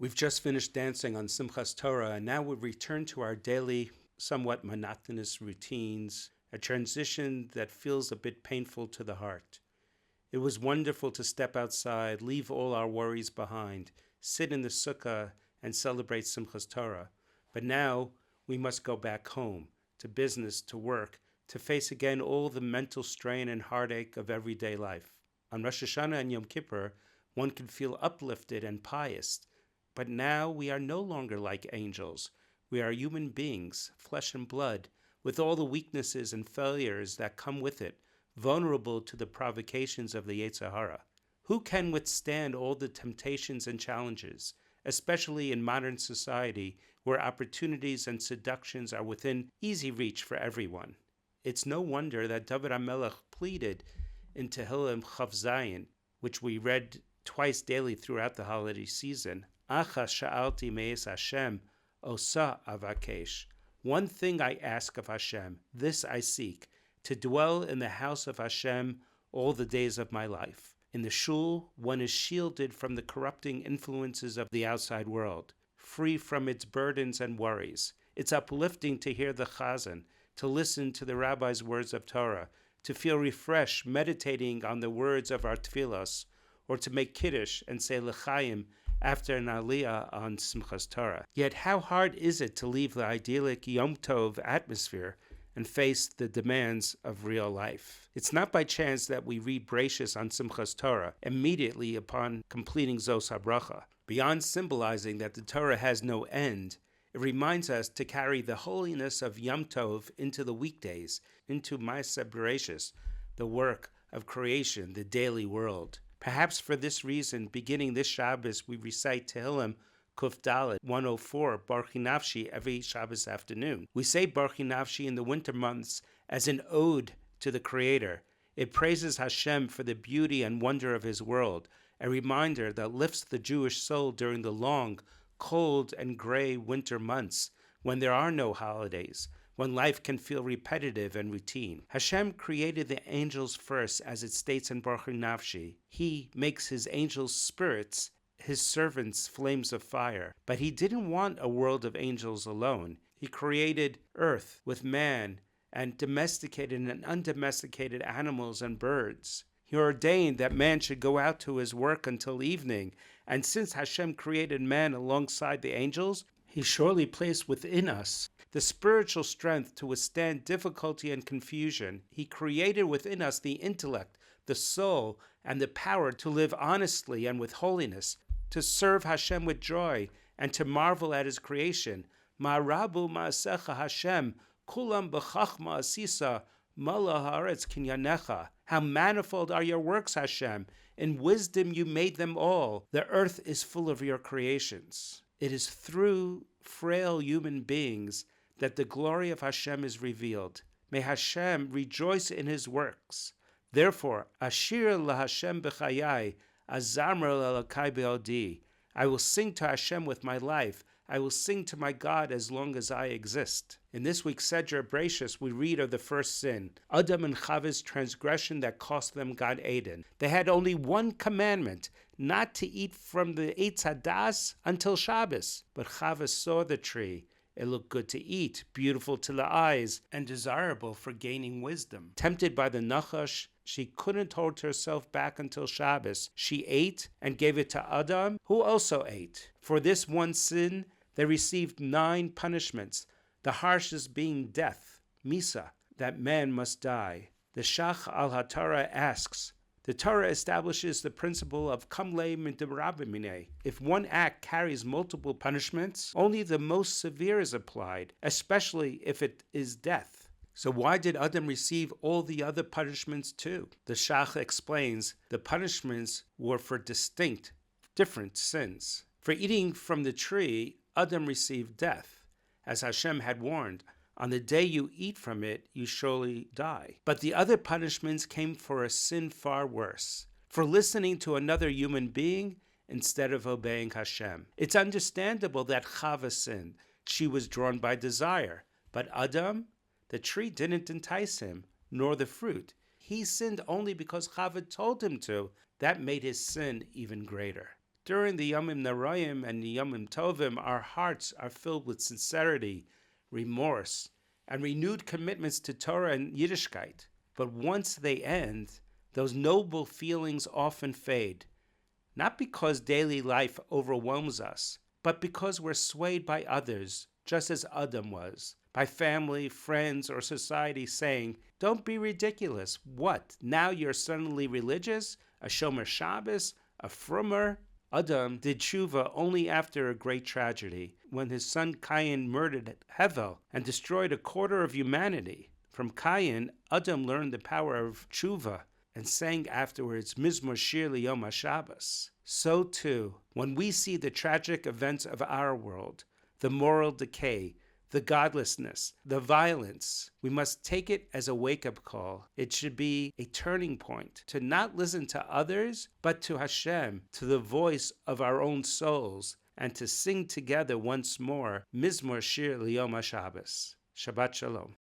We've just finished dancing on Simchas Torah, and now we return to our daily, somewhat monotonous routines, a transition that feels a bit painful to the heart. It was wonderful to step outside, leave all our worries behind, sit in the sukkah, and celebrate Simchas Torah. But now we must go back home, to business, to work, to face again all the mental strain and heartache of everyday life. On Rosh Hashanah and Yom Kippur, one can feel uplifted and pious. But now we are no longer like angels. We are human beings, flesh and blood, with all the weaknesses and failures that come with it, vulnerable to the provocations of the Yetzer Hara. Who can withstand all the temptations and challenges, especially in modern society where opportunities and seductions are within easy reach for everyone? It's no wonder that David HaMelech pleaded in Tehillim Chav Zayin, which we read twice daily throughout the holiday season, Acha sha'alti me'es Hashem, osa avakesh. One thing I ask of Hashem, this I seek, to dwell in the house of Hashem all the days of my life. In the shul, one is shielded from the corrupting influences of the outside world, free from its burdens and worries. It's uplifting to hear the chazan, to listen to the rabbi's words of Torah, to feel refreshed meditating on the words of our tefillos, or to make kiddush and say l'chaim after an aliyah on Simchas Torah. Yet how hard is it to leave the idyllic Yom Tov atmosphere and face the demands of real life? It's not by chance that we read Bereishis on Simchas Torah immediately upon completing Zos HaBracha. Beyond symbolizing that the Torah has no end, it reminds us to carry the holiness of Yom Tov into the weekdays, into Parshas Bereishis, the work of creation, the daily world. Perhaps for this reason, beginning this Shabbos, we recite Tehillim Kuf Dalet 104, Baruch Nafshi, every Shabbos afternoon. We say Baruch Nafshi in the winter months as an ode to the Creator. It praises Hashem for the beauty and wonder of His world, a reminder that lifts the Jewish soul during the long, cold, and gray winter months when there are no holidays, when life can feel repetitive and routine. Hashem created the angels first, as it states in Baruch Nafshi. He makes His angels spirits, His servants flames of fire. But He didn't want a world of angels alone. He created earth with man and domesticated and undomesticated animals and birds. He ordained that man should go out to his work until evening, and since Hashem created man alongside the angels, He surely placed within us the spiritual strength to withstand difficulty and confusion. He created within us the intellect, the soul, and the power to live honestly and with holiness, to serve Hashem with joy, and to marvel at His creation. Ma'arabu ma'asecha Hashem, kulam b'chachma asisa, mala haaretz kinyanecha. How manifold are your works, Hashem! In wisdom you made them all. The earth is full of your creations. It is through frail human beings that the glory of Hashem is revealed. May Hashem rejoice in His works. Therefore, Ashir laHashem b'chayai, azamar l'elakai be'odi. I will sing to Hashem with my life. I will sing to my God as long as I exist. In this week's Sedra Bereishis, we read of the first sin, Adam and Chava's transgression that cost them Gan Eden. They had only one commandment, not to eat from the Eitz Hadas until Shabbos. But Chava saw the tree. It looked good to eat, beautiful to the eyes, and desirable for gaining wisdom. Tempted by the Nachash, she couldn't hold herself back until Shabbos. She ate and gave it to Adam, who also ate. For this one sin, they received 9 punishments, the harshest being death, Misa, that man must die. The Shach al HaTorah asks, the Torah establishes the principle of kamlei midrabimine. If one act carries multiple punishments, only the most severe is applied, especially if it is death. So why did Adam receive all the other punishments too? The Shach explains the punishments were for distinct, different sins. For eating from the tree, Adam received death, as Hashem had warned. On the day you eat from it, you surely die. But the other punishments came for a sin far worse, for listening to another human being instead of obeying Hashem. It's understandable that Chava sinned. She was drawn by desire. But Adam, the tree didn't entice him, nor the fruit. He sinned only because Chava told him to. That made his sin even greater. During the Yomim Narayim and the Yomim Tovim, our hearts are filled with sincerity, remorse, and renewed commitments to Torah and Yiddishkeit. But once they end, those noble feelings often fade, not because daily life overwhelms us, but because we're swayed by others, just as Adam was, by family, friends, or society saying, "Don't be ridiculous. What, now you're suddenly religious? A Shomer Shabbos? A Frummer?" Adam did tshuva only after a great tragedy, when his son Cain murdered Hevel and destroyed a quarter of humanity. From Cain, Adam learned the power of tshuva and sang afterwards Mizmor Shir Liyom HaShabbos. So too, when we see the tragic events of our world, the moral decay, the godlessness, the violence, we must take it as a wake-up call. It should be a turning point to not listen to others, but to Hashem, to the voice of our own souls, and to sing together once more Mizmor Shir Liyom HaShabbos. Shabbat Shalom.